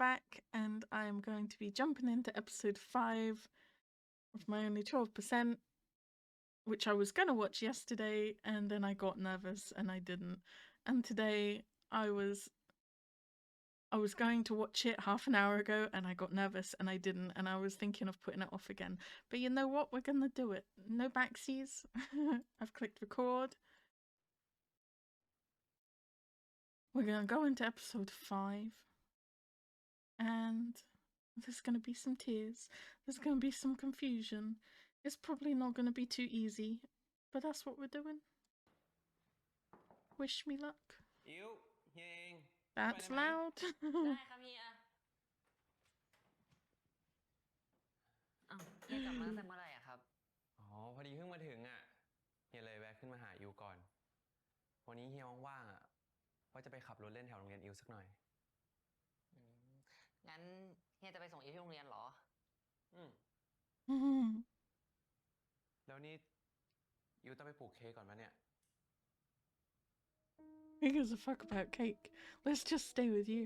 back, and I am going to be jumping into episode 5 of my only 12%, which I was going to watch yesterday, and then I got nervous and I didn't. And today I was going to watch it half an hour ago, and I got nervous and I didn't, and I was thinking of putting it off again. But you know what? We're gonna do it. No backsies. I've clicked record. We're gonna go into episode 5, and there's gonna be some tears. There's gonna be some confusion. It's probably not gonna be too easy, but that's what we're doing. Wish me luck. That's loud. ได้ครับเฮียอ้าวเฮียกลับมาตั้งแต่เมื่อไหร่อะครับอ๋อพอดีเพิ่งมาถึงอ่ะเฮียเลยแวะขึ้นมาหาอิวก่อนวันนี้เฮียว่างๆอ่ะว่าจะไปขับรถเล่นแถวโรงเรียนอิวสักหน่อยงั้นเฮียจะไปส่งอิวที่โรงเรียนเหรอแล้วนี่อิวต้องไปปลูกเค้กก่อนปะเนี่ย Who gives a fuck about cake? Let's just stay with you.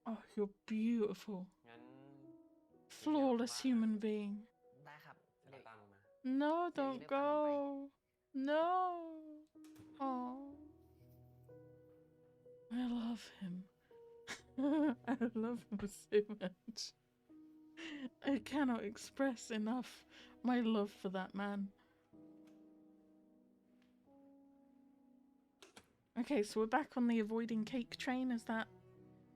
Oh, you're beautiful. Flawless human being. ได้ครับ No, don't go. No. Oh. I love him. I love him so much. I cannot express enough my love for that man. Okay, so we're back on the avoiding cake train, is that...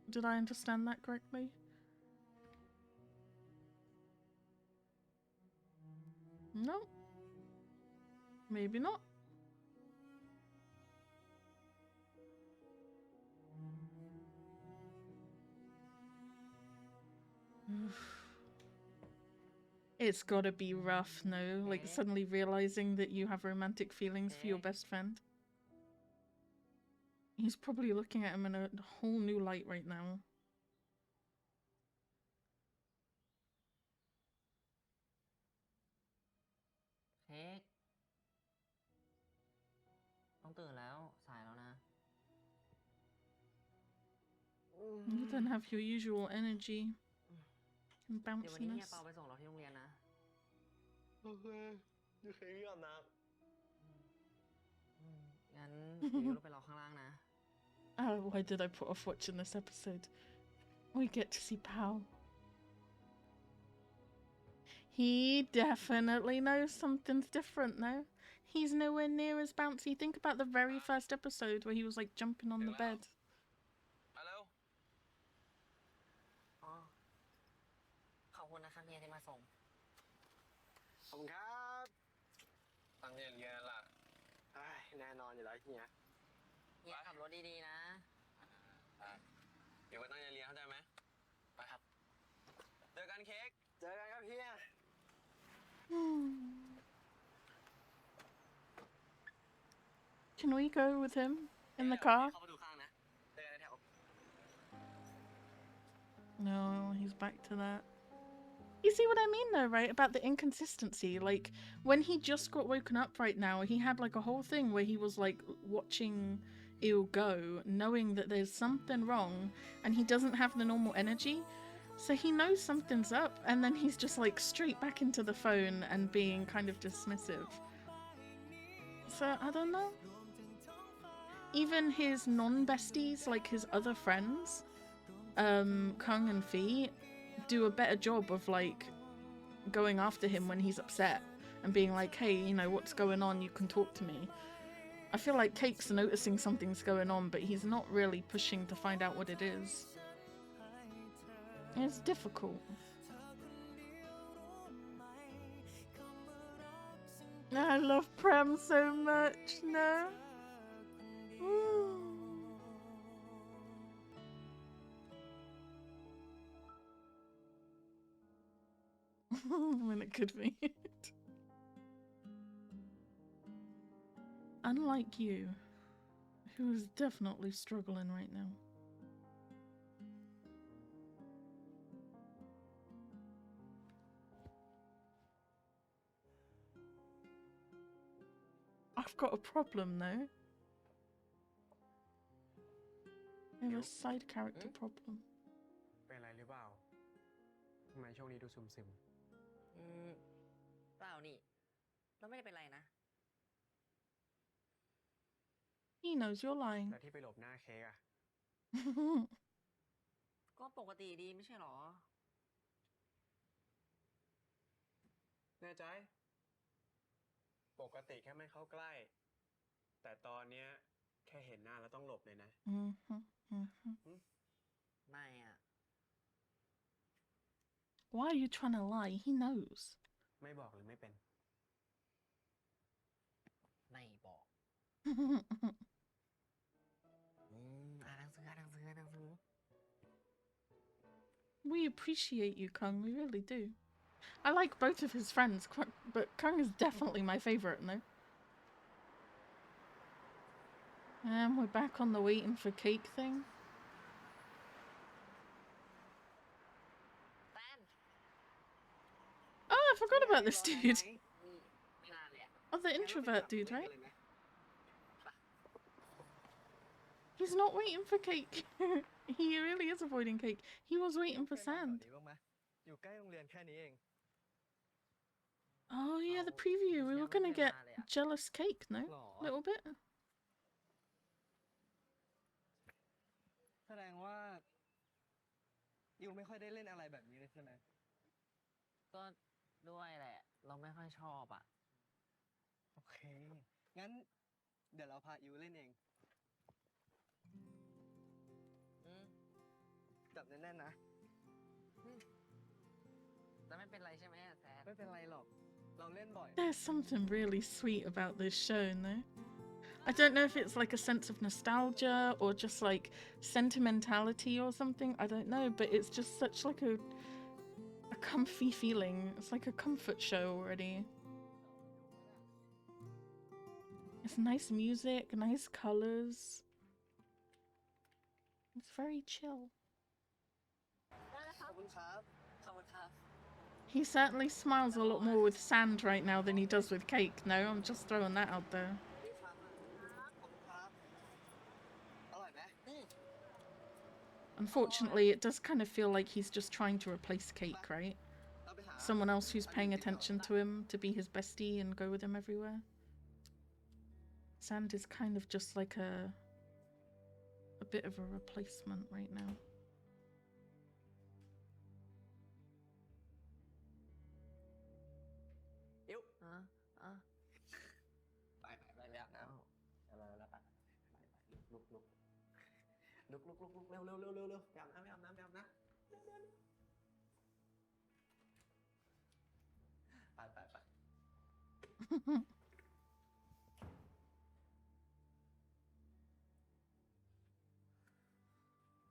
Did I understand that correctly? No. Maybe not. It's gotta be rough, no? Like suddenly realizing that you have romantic feelings for your best friend. He's probably looking at him in a whole new light right now. เค้กต้องตื่นแล้วสายแล้วนะ You don't have your usual energy and เดี๋ยววันนี้เฮีย bounciness. เปาไปส่งเราที่โรงเรียนนะโอเคเดี๋ยวเค้กอาบน้ำ งั้นเดี๋ยวอิวลงไปรอข้างล่างนะ Oh, why did I put off watching this episode? We get to see Pal. He definitely knows something's different, though. He's nowhere near as bouncy. Think about the very first episode where he was like jumping on the bed. มาแล้ว อ๋อขอบคุณนะครับเฮียที่มาส่ง ขอบคุณครับตั้งใจเรียนล่ะแน่นอนอยู่แล้วเฮีย เฮียขับรถดีๆนะ เดี๋ยวก็ตั้งใจเรียนเข้าใจไหมไปครับเจอกันเค้กเจอกันครับเฮีย Can we go with him in the car? เข้าประตูข้างนะเจอกันในแถว No, he's back to that. You see what I mean though, right? About the inconsistency. Like, when he just got woken up right now, he had like a whole thing where he was like watching Il go, knowing that there's something wrong, and he doesn't have the normal energy. So he knows something's up, and then he's just like straight back into the phone and being kind of dismissive. So, I don't know. Even his non-besties, like his other friends, Kung and Fee, do a better job of like going after him when he's upset and being like, hey, you know, what's going on? You can talk to me. I feel like Cake's noticing something's going on, but he's not really pushing to find out what it is. It's difficult. I love Prem so much, no? When it could be. Unlike you, who is definitely struggling right now. I've got a problem though. have a side character problem. เป็นอะไรหรือเปล่าทำไมช่วงนี้ดูซึม เปล่านี่ เราไม่ได้เป็นไรนะ He knows you're ๆ lying. แล้วที่ไปหลบหน้าเค้กอะ ก็ปกติดีไม่ใช่หรอ แน่ใจ ปกติแค่ไม่เข้าใกล้ แต่ตอนเนี้ยแค่เห็นหน้าแล้วต้องหลบเลยนะ ไม่อ่ะ Why are you trying to lie? He knows. ไม่บอกหรือไม่เป็น ไม่บอก อ่านหนังสือ We appreciate you, Kung. We really do. I like both of his friends, but Kung is definitely my favorite, no? And we're back on the waiting for cake thing. แฟน Oh, I forgot about this dude. ไม่นานเลยอะ Oh, the introvert dude, right? He's not waiting for cake. He really is avoiding cake. He was waiting for sand. อยู่ใกล้โรงเรียนแค่นี้เอง Oh yeah, the preview. We were gonna get jealous cake, no? หรอ Little bit. แสดงว่าอิวไม่ค่อยได้เล่นอะไรแบบนี้เลยใช่ไหม ก็ด้วยแหละ เราไม่ค่อยชอบอ่ะ โอเค งั้นเดี๋ยวเราพาอิวเล่นเอง จับแน่นๆนะ แล้วไม่เป็นไรใช่ไหมอะแซน ไม่เป็นไรหรอก เราเล่นบ่อย There's something really sweet about this show, no? I don't know if it's like a sense of nostalgia or just like sentimentality or something. I don't know, but it's just such like a comfy feeling. It's like a comfort show already. It's nice music, nice colors. It's very chill. ขอบคุณครับ ขอบคุณครับ He certainly smiles a lot more with sand right now than he does with cake. No, I'm just throwing that out there. ขอบคุณครับ อร่อยไหม Unfortunately, it does kind of feel like he's just trying to replace cake, right? เราไปหา Someone else who's paying attention to him to be his bestie and go with him everywhere. Sand is kind of just like a bit of a replacement right now. อิว อ่ะอ่ะ ไปไปอาบน้ำแล้วไปลุกเร็วไปอาบน้ำไปอาบน้ำไป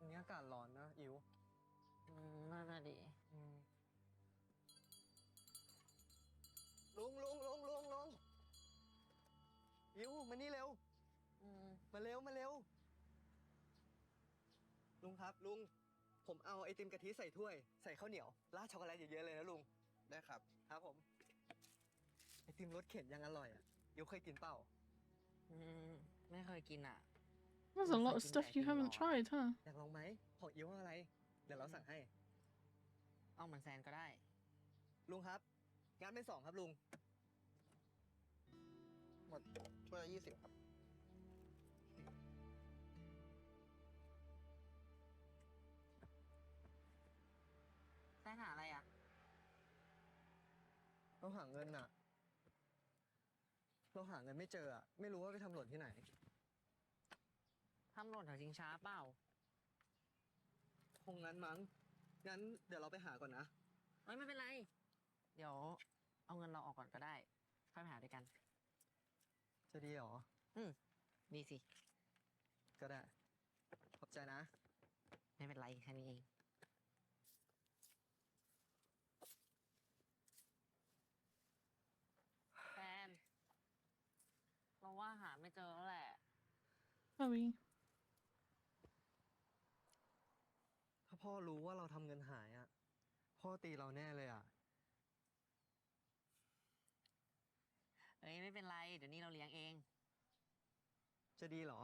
อันนี้อากาศร้อนนะอิว น่าดี ลุงอิวมานี่เร็ว มาเร็ว ลุงครับลุง ผมเอาไอติมกะทิใส่ถ้วย ใส่ข้าวเหนียวราดช็อกโกแลตเยอะๆเลยนะลุง ได้ครับ ครับผม ไอติมรสเข็นยังอร่อยอ่ะอิวเคยกินเปล่า ไม่เคยกินอ่ะ There's a lot of stuff you haven't tried, huh? อยากลองไหมของอิวเอาอะไร เดี๋ยวเราสั่งให้ เอาเหมือนแซนก็ได้ ลุงครับงานเป็น2ครับลุง หมดถ้วยละ20ครับ แซนหาอะไรอ่ะ เราหาเงินน่ะ เราหาเงินไม่เจออ่ะ ไม่รู้ว่าไปทำหล่นที่ไหน ทำหล่นแถวชิงช้าเปล่า คงงั้นมั้ง งั้นเดี๋ยวเราไปหาก่อนนะ ไม่เป็นไร เดี๋ยวเอาเงินเราออกก่อนก็ได้ ค่อยไปหาด้วยกัน จะดีเหรอ ดีสิ ก็ได้ ขอบใจนะ ไม่เป็นไรแค่นี้เอง แฟน เราว่าหาไม่เจอแล้วแหละ Chloe. ถ้าพ่อรู้ว่าเราทำเงินหายอ่ะ พ่อตีเราแน่เลยอ่ะ ไม่เป็นไร เดี๋ยวนี้เราเลี้ยงเอง จะดีเหรอ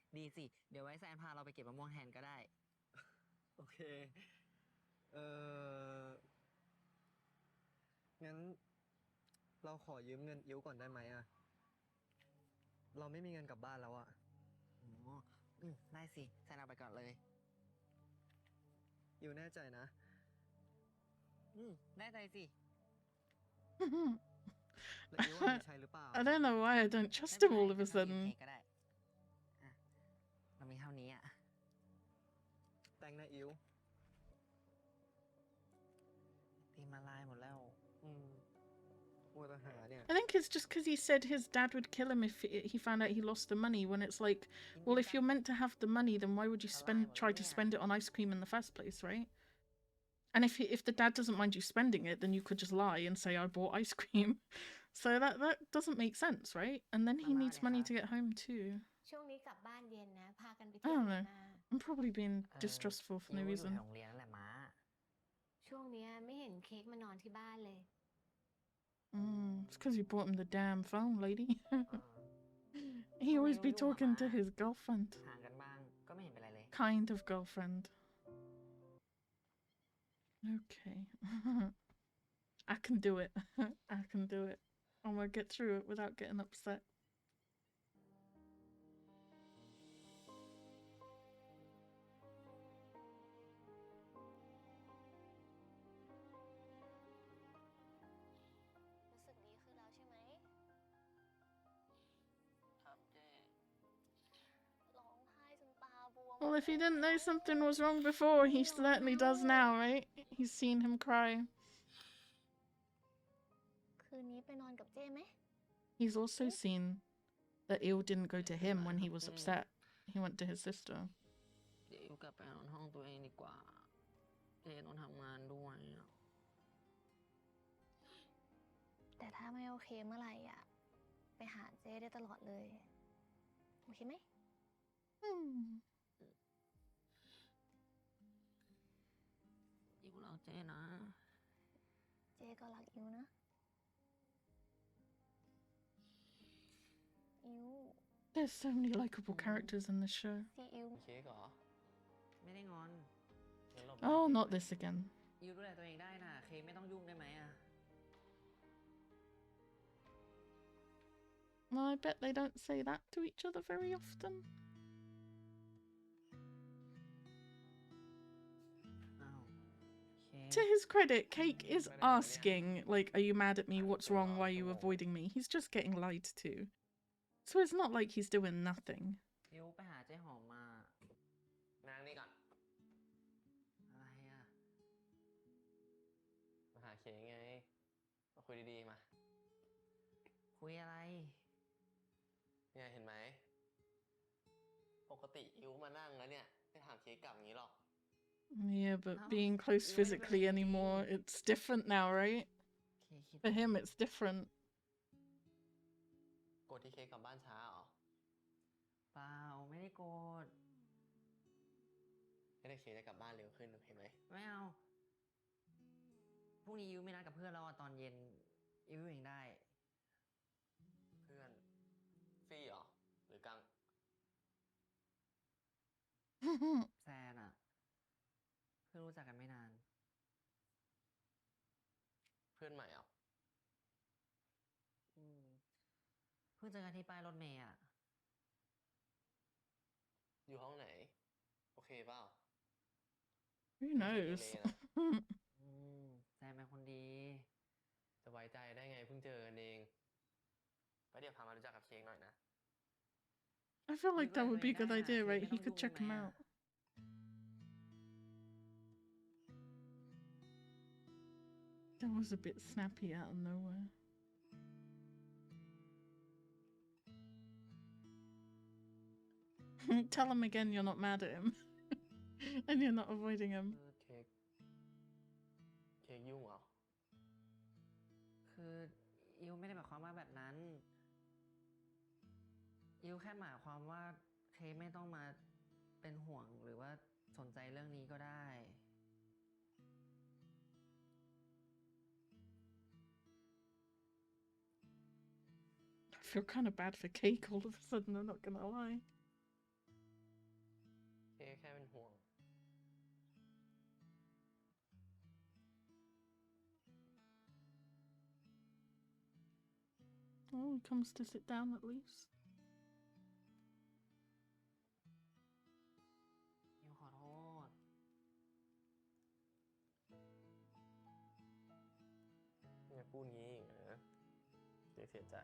ด ดีสิ เดี๋ยวไว้แซนพาเราไปเก็บมะม่วงแทนก็ได้ โอเค เอองั้น เราขอยืมเงินอิ๋วก่อนได้ไหมอะเราไม่มีเงินกลับบ้านแล้วอะ อ๋อ ได้สิ แซนเอาไปก่อนเลย อิ๋วแน่ใจนะ ได้ใจสิ แล้วอิ๋วว่ามีใช้หรือเปล่า I don't know why I don't ไม่ trust เป็น him ไร all of a งั้นเรายืม sudden. เค้กก็ได้อ่ะเรามีเท่านี้อ่ะ แต่งนะอิ๋ว ตีมาลายหมดแล้ว มัวแต่หาเนี่ย I think it's just because he said his dad would kill him if he found out he lost the money. When it's like, well, if you're meant to have the money, then why would you try to spend it on ice cream in the first place, right? And if the dad doesn't mind you spending it, then you could just lie and say I bought ice cream. So that doesn't make sense, right? And then he needs money to get home too. ช่วงนี้กลับบ้านเย็นนะ พากันไป I เที่ยว don't ไหน know. มา I'm probably being เออ distrustful for อิ๋ no วอยู่แถ reason. วโรงเรียนนั่นแหละม้า ช่วงเนี้ยไม่เห็นเค้กมานอนที่บ้านเลย It's because you bought him the damn phone, lady. เออ He always be Only you, talking to Mama. his girlfriend. ห่างกันบ้าง ก็ไม่เห็นเป็นไรเลย Kind of girlfriend. Okay. I can do it. I can do it. I'm gonna get through it without getting upset. รู้สึกดีขึ้นแล้วใช่ไหม ครับเจ๊ ร้องไห้จนตาบวม Well, if he didn't know something was wrong before, he certainly does now, right? He's seen him cry. คืนนี้ไปนอนกับเจ้ไหม He's also seen that Il didn't go to him when he was upset. He went to his sister. เดี๋ยวอิ๋วกลับไปนอนห้องตัวเองดีกว่า เจ๊ต้องทำงานด้วยอะ แต่ถ้าไม่โอเคเมื่อไหร่อ่ะ ไปหาเจ้ได้ตลอดเลย โอเคไหม อิ๋วรักเจ๊นะ เจ้ก็รักอิวนะ อิว There's so many likable characters in this show. ซีอิว มีเค้กเหรอ ไม่ได้งอน เดี๋ยวเราไป Oh, เค้ก not ไหม this again. อิ๋วดูแลตัวเองได้นะเค้กไม่ต้องยุ่งได้ไหมอะ Well, I bet they don't say that to each other very often. อ้าวเค้ก To his credit, Cake is asking, like, are you mad at me? What's wrong? Why are you avoiding me? He's just getting lied to. So it's not like he's doing nothing. อิ๋วไปหาเจ๊หอมมา นางนี่ก่อน อะไรอะ มาหาเค้กไง มาคุยดีๆ มา คุยอะไร เนี่ยเห็นไหม ปกติอิ๋วมานั่งแล้วเนี่ย ไม่ถามเค้กกลับอย่างนี้หรอก Yeah, but No, being close you physically really anymore, need- it's different now, right? เค้กคิด For him, it's different. กดที่เค้กกลับบ้านช้าเหรอ เปล่าไม่ได้โกรธ ไม่ได้เค้กจะกลับบ้านเร็วขึ้นโอเคไหม ไม่เอา พรุ่งนี้อิ๋วไม่นัดกับเพื่อนเราอะตอนเย็น อิ๋วอยู่เองได้ เพื่อน ฟี่เหรอ หรือกัง แซนอะเพิ่งรู้จักกันไม่นาน เพื่อนใหม่เหรอ เพิ่งเจอกันที่ป้ายรถเมย์อะ อยู่ห้องไหน โอเคเปล่า Who ไม่ใช่เก knows? เรนะ แซนเป็นคนดี จะไว้ใจได้ไงเพิ่งเจอกันเองไปเดี๋ยวพามารู้จักกับเค้กหน่อยนะ I feel like that Maybe would be a like good Diana, idea, so right? you He don't could do check him Maya. out. That was a bit snappy out of nowhere. Tell him again you're not mad at him. And you're not avoiding him. เค้ก เค้กยุ่งเหรอ คืออิวไม่ได้หมายความว่าแบบนั้น อิวแค่หมายความว่าเคไม่ต้องมาเป็นห่วงหรือว่าสนใจเรื่องนี้ก็ได้ I feel kind of bad for Cake all of a sudden, I'm not gonna lie. แค่เป็นห่วง Oh, he comes to sit down at least. ยูขอโทษ อย่าพูดงี้อีกนะเจ๊เสียใจ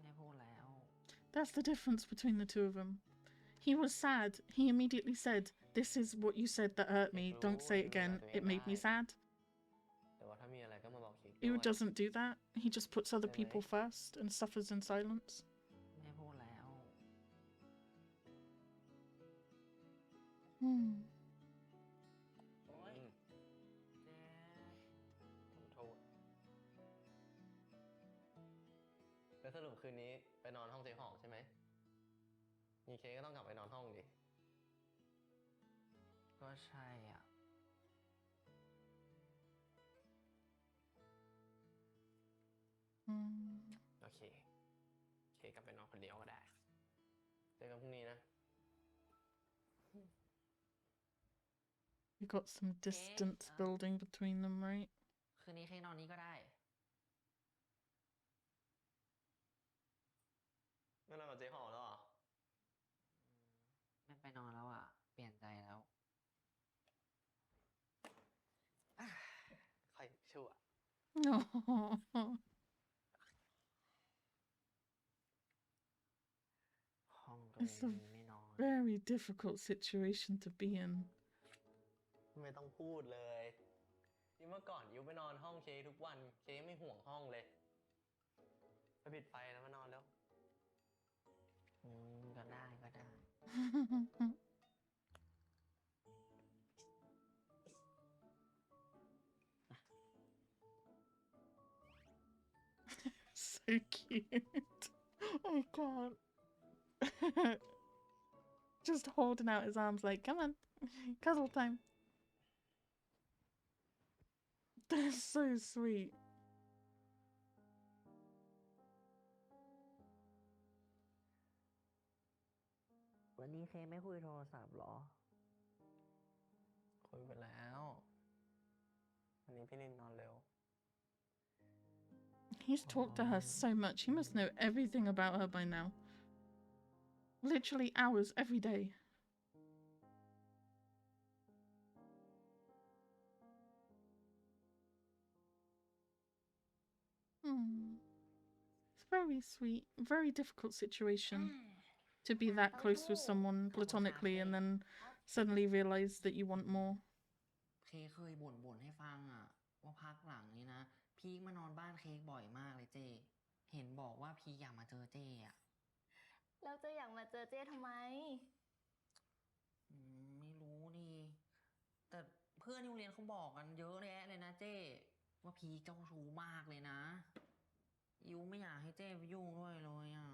ไม่พูดแล้ว That's the difference between the two of them. He was sad. He immediately said, "This is what you said that hurt me. Don't say it again. It made me sad." แต่ว่าถ้ามีอะไรก็มาบอกเค้กด้ Ew วย doesn't do that. He just puts other people first and suffers in silence. ไม่พูดแล้ว Hmm. โอ๊ย เจ๊ ผมโทษ แล้วสรุปคืนนี้ไปนอนห้องเจ๊หองใช่ไหม มีเค้กก็ต้องกลับไปนอนห้องดิ ก็ใช่อ่ะ Hmm. โอเค เค้กกลับไปนอนคนเดียวก็ได้ เจอกันพรุ่งนี้นะ We got some distance building between them, right? คืนนี้เค้กนอนนี้ก็ได้ ไม่นอนกับเจ๊หองแล้วเหรอ ไม่ไปนอนแล้วอ่ะ เปลี่ยนใจแล้ว ใครชั่ว No. ห้องตัวเองมีไม่นอน Very difficult situation to be in. ไม่ต้องพูดเลยนี่เมื่อก่อนยูไปนอนห้องเค้กทุกวัน เค้กไม่ห่วงห้องเลย ไปปิดไฟแล้วมานอนแล้ว ก็ได้ก็ได้ So cute. Oh god. Just holding out his arms like, come on, cuddle time. That's so sweet. วันนี้เค้กไม่คุยโทรศัพท์หรอ คุยไปแล้ว วันนี้พี่ลินนอนเร็ว He's talked to her so much. He must know everything about her by now. Literally hours every day. It's very sweet. Very difficult situation to be that close with someone platonically and then suddenly realize that you want more. เค้กเคยบ่นให้ฟังอ่ะ ว่าพักหลังนี้นะ พีคมานอนบ้านเค้กบ่อยมากเลยเจ้ เห็นบอกว่าพีคอยากมาเจอเจ้อ่ะ แล้วจะอยากมาเจอเจ้ทำไม ไม่รู้ดิแต่เพื่อนที่โรงเรียนเขาบอกกันเยอะแยะเลยนะเจ้ว่าพีคเจ้าชู้มากเลยนะยูไม่อยากให้เจ้ไปยุ่งด้วยเลยอ่ะ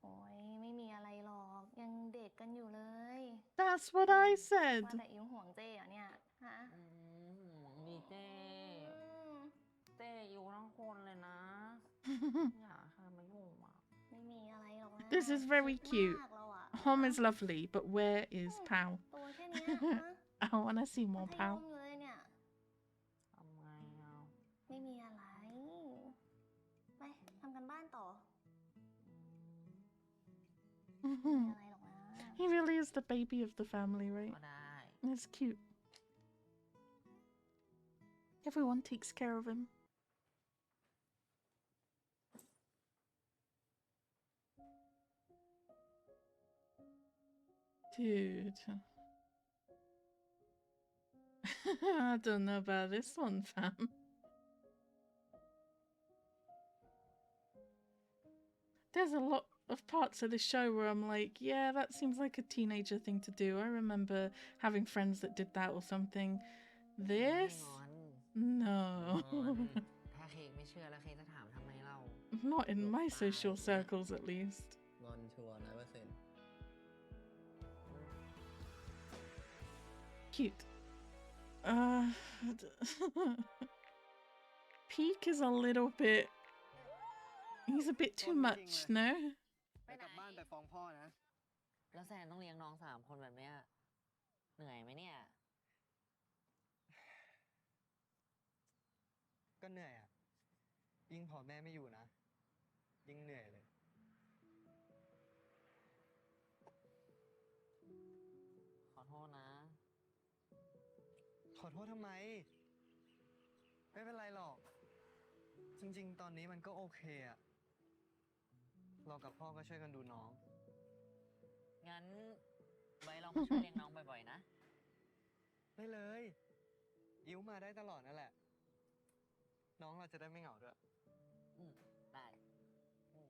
โอ้ยไม่มีอะไรหรอก ยังเด็กกันอยู่เลย That's what I ว่า said. แต่อิวห่วงเจ้เหรอเนี่ย ฮะ ห่วงดีเจ้เจ้ยูทั้งคนเลยนะ อยากให้มายุ่งอ่ะ ไม่มีอะไรหรอกนะ This is very คิด cute. มากเราอะ Home is lovely, but where is Pao? ตัวแค่เนี้ยฮะ I wanna see มั more ธย Pao. มอยู่เลยเนี่ย ทำไงอ่ะ ไม่มีอะไร ไปทำกันบ้านต่อ ไม่มีอะไรหรอกนะ He really is the baby of the family, right? ก็ได้ It's cute. Everyone takes care of him. Dude. I don't know about this one, fam. There's a lot of parts of the show where I'm like, yeah, that seems like a teenager thing to do. I remember having friends that did that or something. ไม่ This? งอน No. ถ้าเค้กไม่เชื่อแล้วเค้กจะถามทำไมเรา Not in my social circles, at least. งอนชัวร์100% Cute. Peak is a little bit... He's a bit too much, no? จะกลับบ้านไปฟ้องพ่อนะ แล้วแซนต้องเลี้ยงน้อง3 คนแบบเนี้ยเหนื่อยไหมเนี่ย ก็เหนื่อยอ่ะ ยิ่งพอแม่ไม่อยู่นะ ยิ่งเหนื่อยเลย ขอโทษนะ ขอโทษทำไม ไม่เป็นไรหรอก จริงๆ ตอนนี้มันก็โอเคอะเรากับพ่อก็ช่วยกันดูน้อง งั้นไว้เรามาช่วยเลี้ยงน้องบ่อยๆนะ ได้เลย ยิ้วมาได้ตลอดนั่นแหละ น้องเราจะได้ไม่เหงาด้วย อืมได้อืม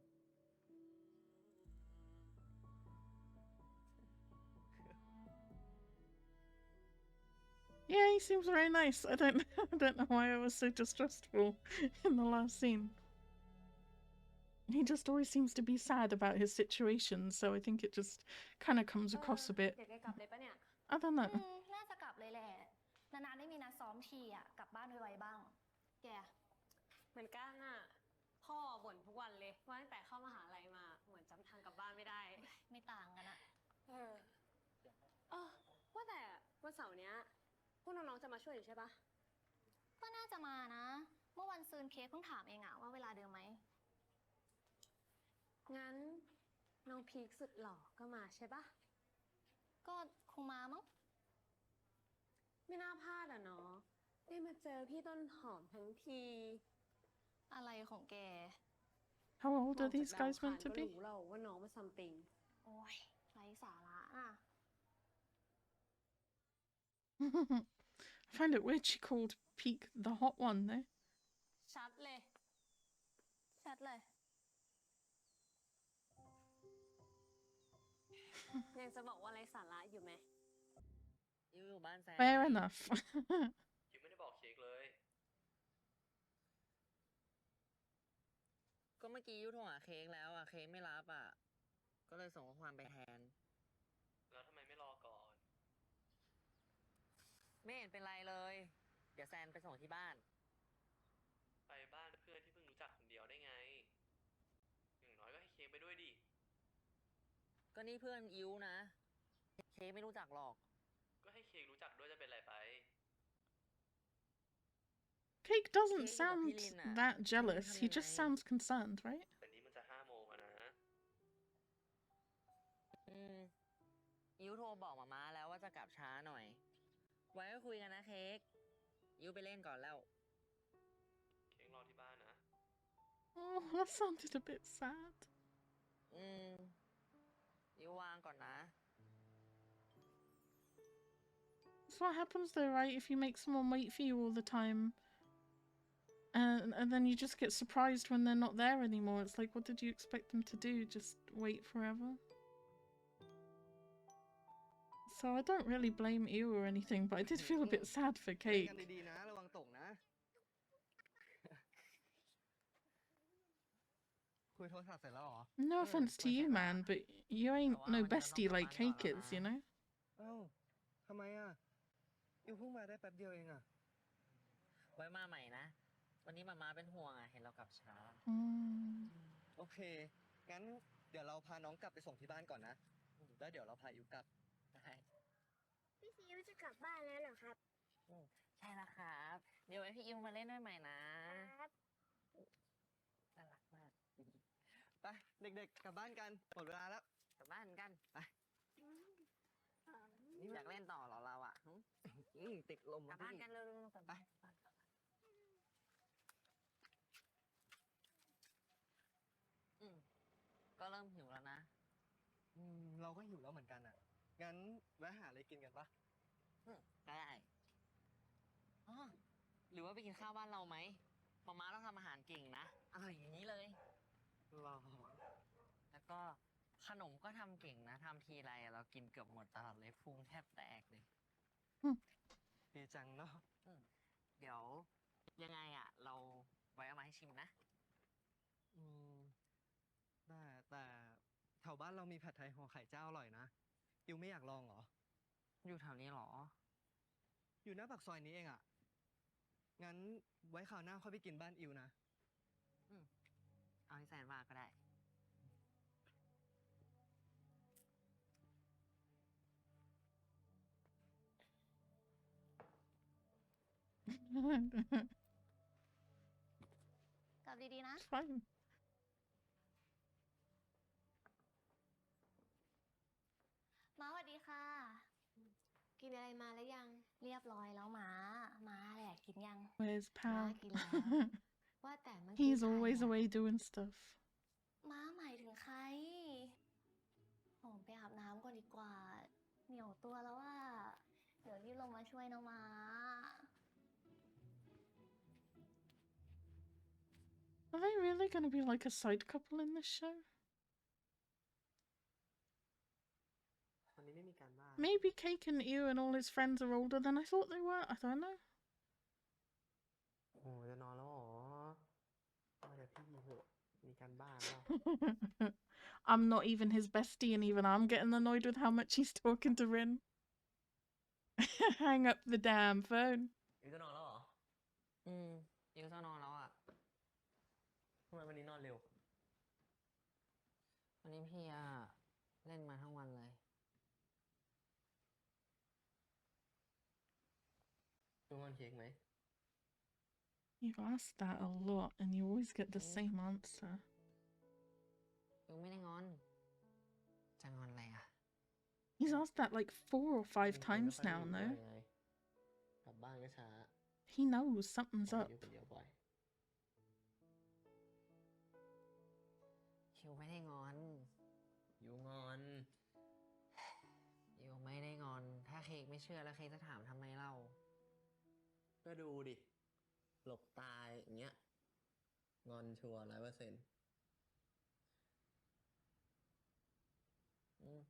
Yeah, he seems very nice. I don't I don't know why I was so distrustful in the last scene. He just always seems to be sad about his situation, so I think it just kind of comes across a bit. เดี๋ยวแกกลับเลยปะเนี่ย I don't know. น่าจะกลับเลยแหละ นานๆได้มีนัดซ้อมทีอ่ะ กลับบ้านไวๆบ้าง แก เหมือนกันน่ะ พ่อบ่นทุกวันเลยว่าตั้งแต่เข้ามหาลัยมาเหมือนจำทางกลับบ้านไม่ได้ ไม่ต่างกันอะ เออว่าแต่วันเสาร์เนี้ยพวกน้องๆจะมาช่วยอยู่ใช่ปะ ก็น่าจะมานะ เมื่อวันซืนเค้กเพิ่งถามเองอะว่าเวลาเดิมไหม งั้นน้องพีคสุดหล่อก็มาใช่ปะ ก็คงมามั้ง ไม่น่าพลาดอ่ะเนาะได้มาเจอพี่ต้นหอมทั้งที อะไรของแก How old มอ are ง these จากดาว guys อัง meant คาร to ก็ be? รู้เราว่าน้องมาซัมติง โอ้ยไร้สาระน่ะ I find it weird she called Peak the hot one though. ชัดเลย ชัดเลย ยังจะบอกว่าไร้สาระอยู่ไหม อยู่บ้านแซน Fair enough. ยูไม่ได้บอกเค้กเลย ก็เมื่อกี้ยูโทรหาเค้กแล้วอ่ะ เค้กไม่รับอ่ะ ก็เลยส่งข้อความไปแทน แล้วทำไมไม่รอก่อน ไม่เห็นเป็นไรเลย เดี๋ยวแซนไปส่งที่บ้าน ไปบ้านเพื่อนที่เพิ่งรู้จักคนเดียวได้ไง อย่างน้อยก็ให้เค้กไปด้วยดิ ก็นี่เพื่อนอิวนะ เค้กไม่รู้จักหรอก ก็ให้เค้กรู้จักด้วยจะเป็นไรไป Cake doesn't Cake soundกับพี่ลินอะ that jealous. He just ทำยังไง sounds concerned, right? แต่นี้มันจะ5 โมงแล้วนะ อิวโทรบอกมาม่าแล้วว่าจะกลับช้าหน่อย ไว้ก็คุยกันนะเค้ก อิวไปเล่นก่อนแล้ว เค้กรอที่บ้านนะ Oh, that sounded a bit sad. อิววางก่อนนะ That's what happens though, right? If you make someone wait for you all the time, and then you just get surprised when they're not there anymore. It's like, what did you expect them to do? Just wait forever? So I don't really blame you or anything, but I did feel a bit sad for เล่น Cake. กันดีๆนะ ระวังตกนะ คุยโทรศัพท์เสร็จแล้วเหรอ No offense to you, man, but you ain't no bestie like Cake is, you know? เอ้าทำไมอ่ะอิวเพิ่งมาได้แป๊บเดียวเองอ่ะ ไว้มาใหม่นะ วันนี้มาม่าเป็นห่วงอ่ะ เห็นเรากลับช้า โอเค งั้นเดี๋ยวเราพาน้องกลับไปส่งที่บ้านก่อนนะ แล้วเดี๋ยวเราพาอิวกลับ ได้ พี่ซิวจะกลับบ้านแล้วเหรอครับ ใช่แล้วครับ เดี๋ยวไว้พี่อิวมาเล่นด้วยใหม่นะ ครับ น่ารักมาก ไป เด็กๆ กลับบ้านกัน หมดเวลาแล้ว กลับบ้านกัน ไป อยากเล่นต่อเหรอเราอ่ะหึ ติดลม กลับบ้านกันเร็วๆกลับ ไป บ้าน ก็เริ่มหิวแล้วนะ เราก็หิวแล้วเหมือนกันอ่ะ งั้นแวะหาอะไรกินกันปะ ได้อ๋อหรือว่าไปกินข้าวบ้านเราไหมมาม่าเราทำอาหารเก่งนะอร่อยอย่างนี้เลย รอ แล้วก็ขนมก็ทำเก่งนะทำทีไรอะเรากินเกือบหมดตลอดเลยพุงแทบแตกเลย ดีจังเนาะ เดี๋ยวยังไงอ่ะ เราไว้เอามาให้ชิมนะ อืมแต่แถวบ้านเรามีผัดไทยห่อไข่เจ้าอร่อยนะอิวไม่อยากลองเหรอ อยู่แถวนี้เหรอ อยู่หน้าปากซอยนี้เองอ่ะ งั้นไว้คราวหน้าค่อยไปกินบ้านอิวนะ เอาให้แซนว่าก็ได้ กลับดีๆนะ It's fine. ม้าสวัสดีค่ะ กินอะไรมาแล้วยัง เรียบร้อยแล้วม้าแหละกินยัง Where's ม้า Pal? กินแล้ว ว่าแต่เมื่อกี้ He's ใคร always อะ away doing stuff. ม้าหมายถึงใครผมไปอาบน้ำก่อนดีกว่า เหนียวตัวแล้วว่า เดี๋ยวรีบลงมาช่วยนะม้า Are they really going to be like a side couple in this show? วันนี้ไม่มีการบ้าน Maybe Cake and Ew and all his friends are older than I thought they were. I don't know. โอ้จะนอนแล้วเหรอเอาแต่พี่เหอะมีการบ้านแล้ว I'm not even his bestie, and even I'm getting annoyed with how much he's talking to Rin. Hang up the damn phone. ยูจะนอนแล้วเหรอ อิวจะนอนแล้วอ่ะ ทำไมวันนี้นอนเร็ว วันนี้พี่อะเล่นมาทั้งวันเลย ดูงอนเค้กไหม You've asked that a lot, and you always get the same answer. อิวไม่ได้งอน จะงอนอะไรอ่ะ He's asked that like 4 or 5 times now, no? กลับบ้านก็ช้า He knows something's ปล่อย up. อยู่คนเดียวบ่อย อิวไม่ได้งอน อยู่งอน อิวไม่ได้งอน ถ้าเค้กไม่เชื่อแล้วเค้กจะถามทำไมเล่า ก็ดูดิ หลบตายอย่างเงี้ย งอนชัวร์100%อืม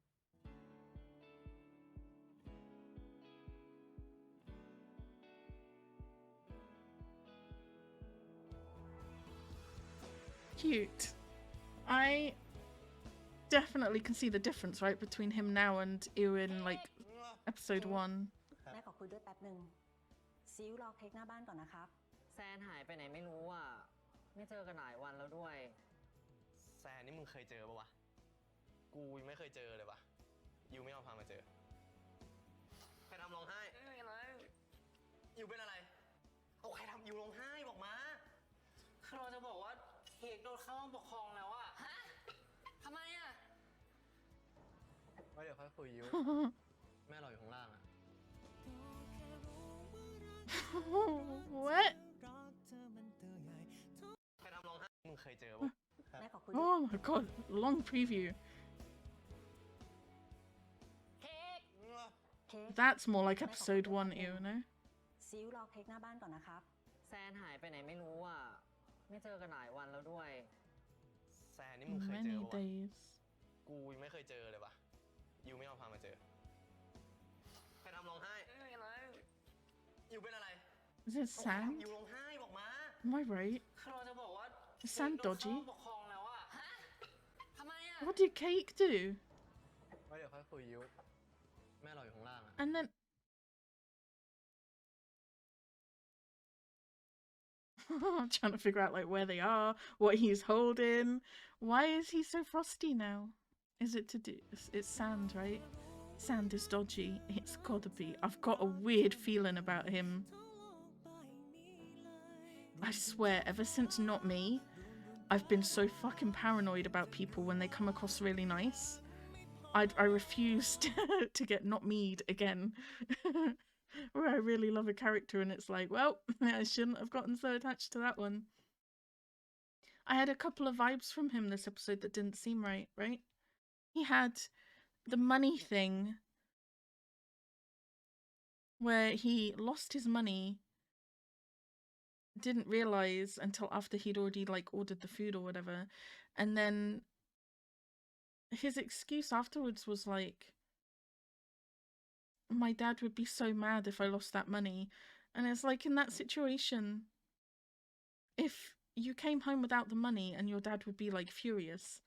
Cute. I definitely can see the difference, right, between him now and Ew in like episode 1. แม่ขอคุยด้วยแป๊บหนึ่งซิวรอเค้กหน้าบ้านก่อนนะครับ แซนหายไปไหนไม่รู้อ่ะ ไม่เจอกันหลายวันแล้วด้วย แซนนี่มึงเคยเจอปะวะ กูยังไม่เคยเจอเลยวะยูไม่เอาพามาเจอ ใครทำร้องไห้ยูเป็นอะไร เอาใครทำยูร้องไห้บอกมา คือเราจะบอกว่าเค้กโดนเข้าห้องปกครองแล้วอ่ะ ฮะ ทำไมอ่ะ ว่าเดี๋ยวค่อยคุยยู แม่รออยู่ข้างล่างอะ What? ใครทำร้องไห้ มึงเคยเจอปะ แม่ขอคุยด้วย Oh my god, long preview. เค้ก เค้ก That's more like episode 1, Ew, no? ซิวรอเค้กหน้าบ้านก่อนนะครับ แซนหายไปไหนไม่รู้อ่ะ ไม่เจอกันหลายวันแล้วด้วย แซนนี่มึงเคยเจอ Many ปะวะ days. กูยังไม่เคยเจอเลยวะยูไม่เอาพามาเจอ ใครทำร้องไห้ยูเป็นอะไร Is it เอาใคร sand? ทำยูร้องไห้บอกมา Am I right? คือเราจะบอกว่า Is sand เค้กโดนเข้า dodgy? ห้องปกครองแล้วอ่ะ ฮะ ทำไมอ่ะ What did Cake do? ว่าเดี๋ยวค่อยคุยยู แม่รออยู่ข้างล่างอะ And then... I'm trying to figure out like where they are, what he's holding. Why is he so frosty now? Is it to do? It's sand, right? Sand is dodgy. It's gotta be. I've got a weird feeling about him. I swear, ever since Not Me, I've been so fucking paranoid about people when they come across really nice. I refused to get Not Me'd again. Where I really love a character and it's like, well, I shouldn't have gotten so attached to that one. I had a couple of vibes from him this episode that didn't seem right, right? He had the money thing where he lost his money, didn't realize until after he'd already like ordered the food or whatever, and then his excuse afterwards was like, my dad would be so mad if I lost that money. And it's like, in that situation, if you came home without the money and your dad would be like furious,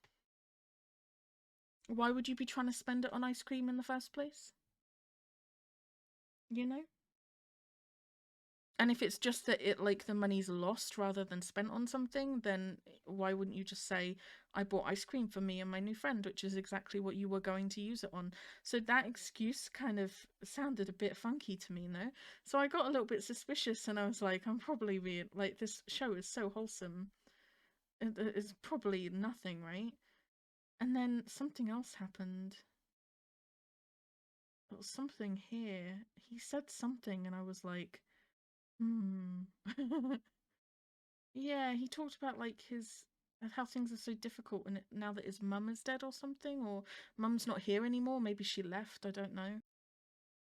why would you be trying to spend it on ice cream in the first place? You know? And if it's just that it like the money's lost rather than spent on something, then why wouldn't you just say, I bought ice cream for me and my new friend, which is exactly what you were going to use it on. So that excuse kind of sounded a bit funky to me, no? So I got a little bit suspicious and I was like, I'm probably being like, this show is so wholesome. It's probably nothing, right? And then something else happened. There was something here. He said something and I was like, Yeah, he talked about like his how things are so difficult and now that his mum is dead or something, or mum's not here anymore. Maybe she left. I don't know.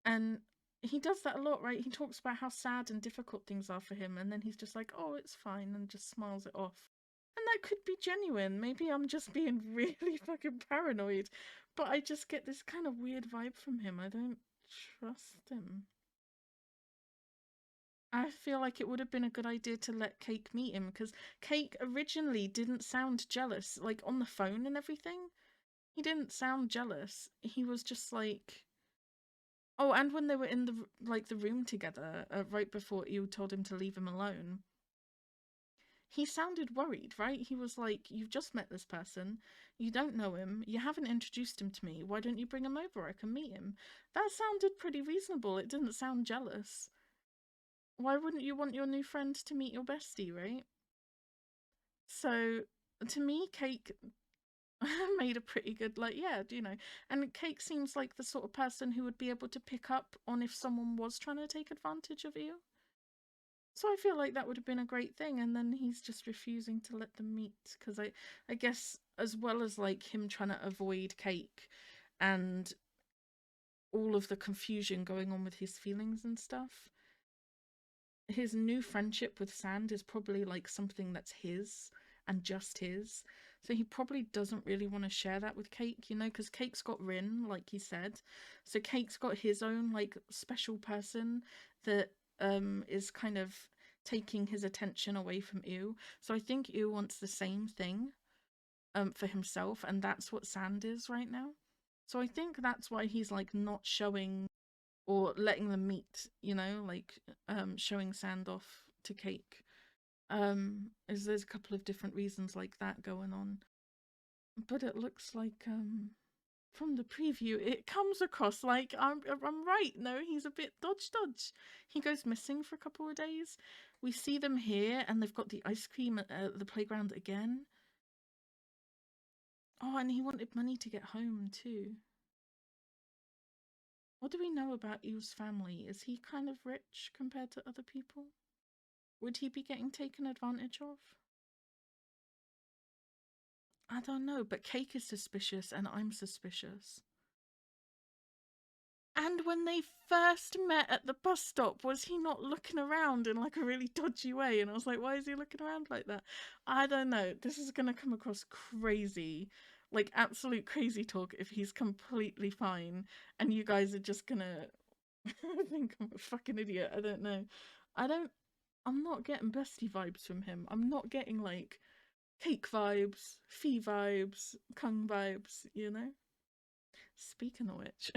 And he does that a lot, right? He talks about how sad and difficult things are for him, and then he's just like, "Oh, it's fine," and just smiles it off. And that could be genuine. Maybe I'm just being really fucking paranoid, but I just get this kind of weird vibe from him. I don't trust him. I feel like it would have been a good idea to let Cake meet him, because Cake originally didn't sound jealous, like on the phone and everything. He didn't sound jealous. He was just like, oh, and when they were in the room together, right before you told him to leave him alone, he sounded worried, right? He was like, you've just met this person, you don't know him, you haven't introduced him to me, why don't you bring him over? I can meet him. That sounded pretty reasonable. It didn't sound jealous. Why wouldn't you want your new friend to meet your bestie, right? So, to me, Cake made a pretty good, like, yeah, you know, and Cake seems like the sort of person who would be able to pick up on if someone was trying to take advantage of you. So I feel like that would have been a great thing, and then he's just refusing to let them meet, because I guess as well as like him trying to avoid Cake and all of the confusion going on with his feelings and stuff, his new friendship with Sand is probably like something that's his and just his. So he probably doesn't really want to share that with Cake, you know, because Cake's got Rin, like he said. So Cake's got his own like special person that is kind of taking his attention away from Ew. So I think Ew wants the same thing for himself, and that's what Sand is right now. So I think that's why he's like not showing or letting them meet, you know, like showing Sand off to Cake. Is there's a couple of different reasons like that going on. But it looks like from the preview it comes across like I'm right. No, he's a bit dodge. He goes missing for a couple of days. We see them here and they've got the ice cream at the playground again. Oh, and he wanted money to get home too. What do we know about Ew's family? Is he kind of rich compared to other people? Would he be getting taken advantage of? I don't know, but Cake is suspicious and I'm suspicious. And when they first met at the bus stop, was he not looking around in like a really dodgy way? And I was like, why is he looking around like that? I don't know. This is going to come across crazy, like absolute crazy talk if he's completely fine and you guys are just going to think I'm a fucking idiot. I don't know. I'm not getting bestie vibes from him. I'm not getting like Cake vibes, Fee vibes, Kung vibes, you know? Speaking of which,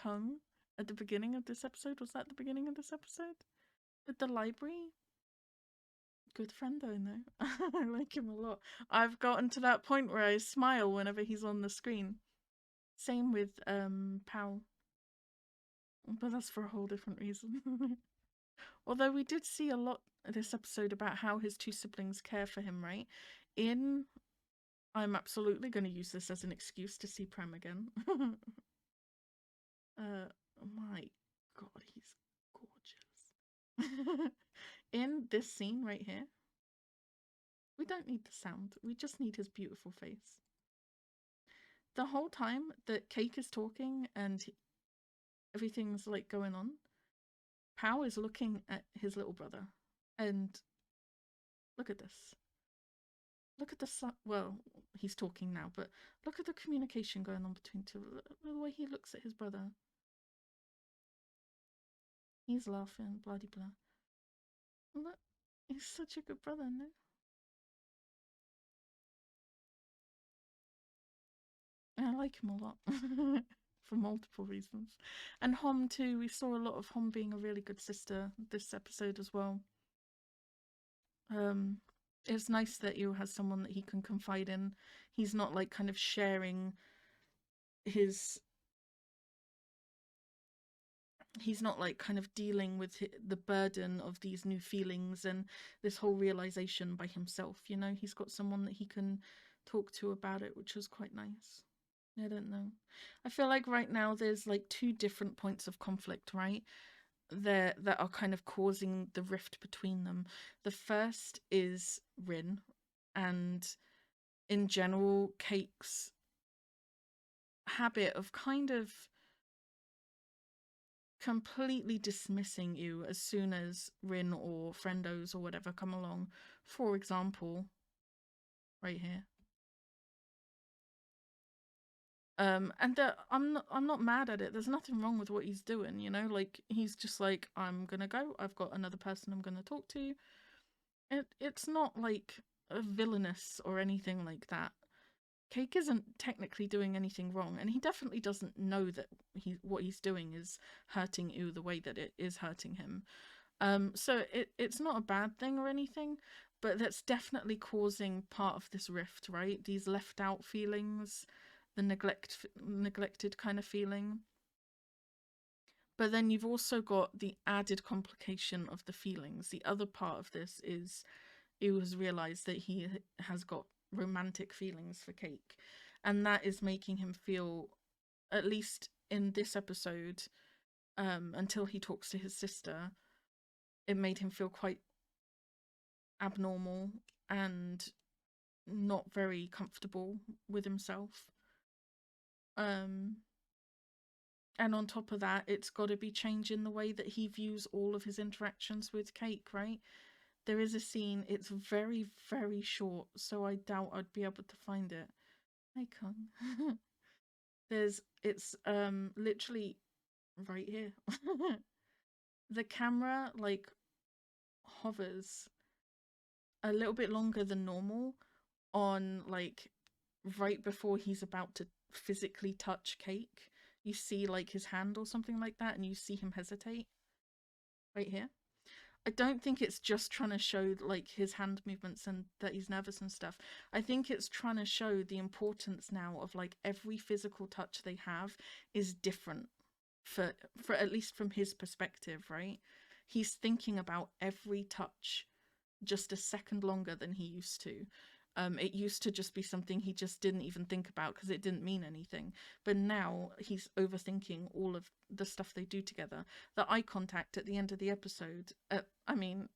Kung at the beginning of this episode, was that the beginning of this episode? At the library? Good friend, I know. I like him a lot. I've gotten to that point where I smile whenever he's on the screen. Same with Pal. But that's for a whole different reason. Although we did see a lot this episode about how his two siblings care for him, right? I'm absolutely going to use this as an excuse to see Prem again. My god, he's gorgeous. In this scene right here, we don't need the sound, we just need his beautiful face. The whole time that Cake is talking and everything's like going on, Pao is looking at his little brother, and look at this. Look at the well, he's talking now, but look at the communication going on between two. The way he looks at his brother. He's laughing, blah de blah. Look, he's such a good brother, no? I like him a lot. for multiple reasons. And Hom too, we saw a lot of Hom being a really good sister this episode as well. It's nice that Yu has someone that he can confide in. He's not like kind of sharing his... He's not like kind of dealing with the burden of these new feelings and this whole realization by himself, you know? He's got someone that he can talk to about it, which was quite nice. I don't know. I feel like right now there's like two different points of conflict, right? That are kind of causing the rift between them. The first is Rin, and in general, Cake's habit of kind of completely dismissing you as soon as Rin or friendos or whatever come along. For example, right here. And I'm not mad at it. There's nothing wrong with what he's doing, you know? Like, he's just like, I'm gonna go. I've got another person I'm gonna talk to. It's not like a villainous or anything like that. Cake isn't technically doing anything wrong, and he definitely doesn't know that what he's doing is hurting Yu the way that it is hurting him. So it's not a bad thing or anything, but that's definitely causing part of this rift, right? These left out feelings, the neglected kind of feeling. But then you've also got the added complication of the feelings. The other part of this is Yu has realized that he has got romantic feelings for Cake, and that is making him feel, at least in this episode, until he talks to his sister, it made him feel quite abnormal and not very comfortable with himself. And on top of that, it's got to be changing the way that he views all of his interactions with Cake, right? There is a scene, it's very, very short, so I doubt I'd be able to find it. I can't. It's literally right here. The camera, like, hovers a little bit longer than normal on, like, right before he's about to physically touch Cake. You see, like, his hand or something like that, and you see him hesitate. Right here. I don't think it's just trying to show, like, his hand movements and that he's nervous and stuff. I think it's trying to show the importance now of, like, every physical touch they have is different for at least from his perspective, right? He's thinking about every touch just a second longer than he used to. It used to just be something he just didn't even think about because it didn't mean anything. But now he's overthinking all of the stuff they do together. The eye contact at the end of the episode, I mean,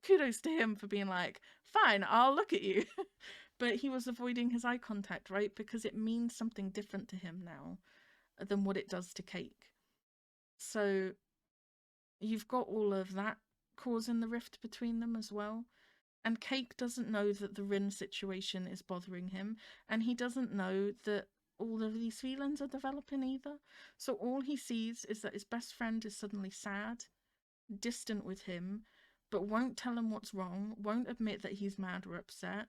kudos to him for being like, fine, I'll look at you. But he was avoiding his eye contact, right? Because it means something different to him now than what it does to Cake. So you've got all of that causing the rift between them as well. And Cake doesn't know that the Rin situation is bothering him, and he doesn't know that all of these feelings are developing either. So all he sees is that his best friend is suddenly sad, distant with him, but won't tell him what's wrong, won't admit that he's mad or upset,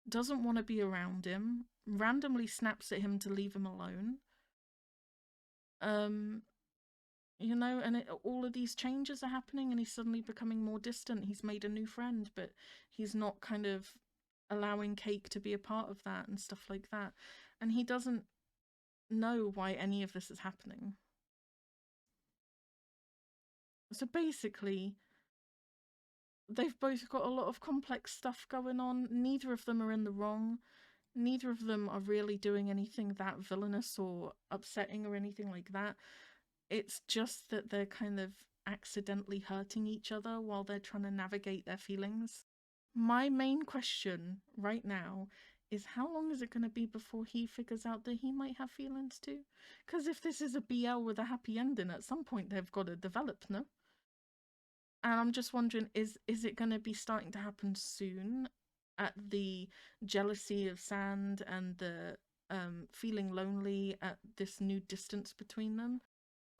doesn't want to be around him, randomly snaps at him to leave him alone. You know, and all of these changes are happening, and he's suddenly becoming more distant. He's made a new friend, but he's not kind of allowing Cake to be a part of that and stuff like that. And he doesn't know why any of this is happening. So basically, they've both got a lot of complex stuff going on. Neither of them are in the wrong. Neither of them are really doing anything that villainous or upsetting or anything like that. It's just that they're kind of accidentally hurting each other while they're trying to navigate their feelings. My main question right now is, how long is it going to be before he figures out that he might have feelings too? Because if this is a BL with a happy ending, at some point they've got to develop, no? And I'm just wondering, is it going to be starting to happen soon at the jealousy of Sand and the feeling lonely at this new distance between them?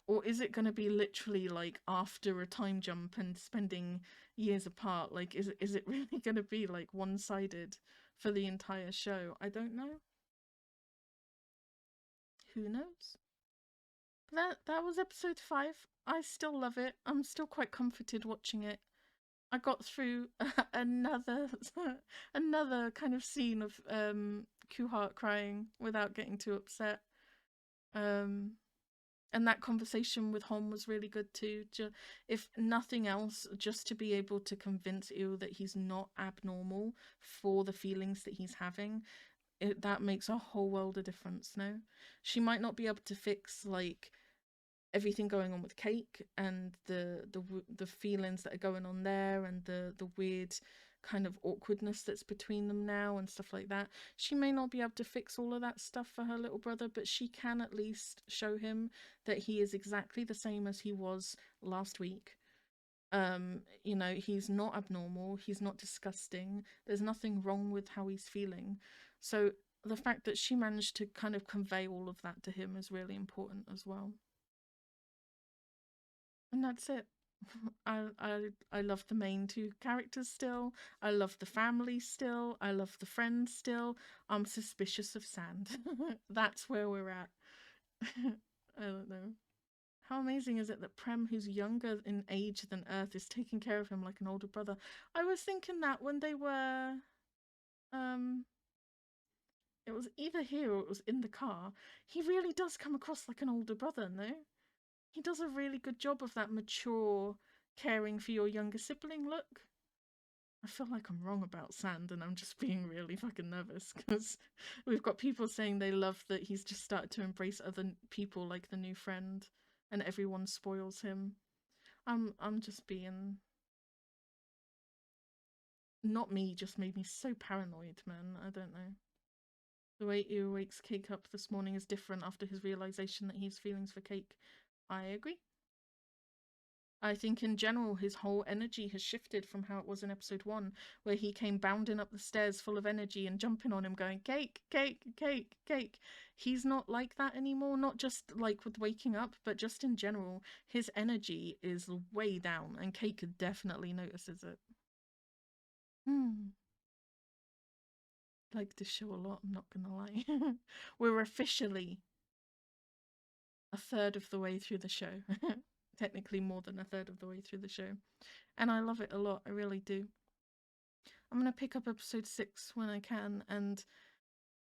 Or is it going to be literally like after a time jump and spending years apart? Like, is it really going to be like one-sided for the entire show? I don't know. Who knows? that was episode 5. I still love it. I'm still quite comforted watching it. I got through another another kind of scene of Kuhart crying without getting too upset. And that conversation with Hom was really good too. If nothing else, just to be able to convince Ew that he's not abnormal for the feelings that he's having, that makes a whole world of difference. No, she might not be able to fix like everything going on with Cake and the feelings that are going on there and the weird kind of awkwardness that's between them now and stuff like that. She may not be able to fix all of that stuff for her little brother, but she can at least show him that he is exactly the same as he was last week. You know, he's not abnormal, he's not disgusting, there's nothing wrong with how he's feeling. So the fact that she managed to kind of convey all of that to him is really important as well. And that's it. I love the main 2 characters still. I love the family still. I love the friends still. I'm suspicious of Sand. That's where we're at. I don't know. How amazing is it that Prem, who's younger in age than Earth, is taking care of him like an older brother? I was thinking that when they were it was either here or it was in the car. He really does come across like an older brother, no? He does a really good job of that mature, caring for your younger sibling look. I feel like I'm wrong about Sand and I'm just being really fucking nervous because we've got people saying they love that he's just started to embrace other people like the new friend and everyone spoils him. I'm just being... Not me, just made me so paranoid, man. I don't know. The way he wakes Cake up this morning is different after his realization that he has feelings for Cake. I agree. I think in general his whole energy has shifted from how it was in episode 1, where he came bounding up the stairs full of energy and jumping on him going, Cake, Cake, Cake, Cake. He's not like that anymore, not just like with waking up, but just in general. His energy is way down and Cake definitely notices it. Like this show a lot, I'm not gonna lie. We're officially a third of the way through the show. Technically more than a third of the way through the show. And I love it a lot, I really do. I'm gonna pick up episode 6 when I can, and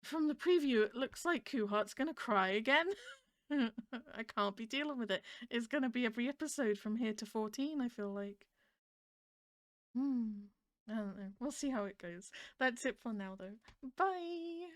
from the preview it looks like Kuhart's gonna cry again. I can't be dealing with it. It's gonna be every episode from here to 14, I feel like. I don't know. We'll see how it goes. That's it for now though. Bye!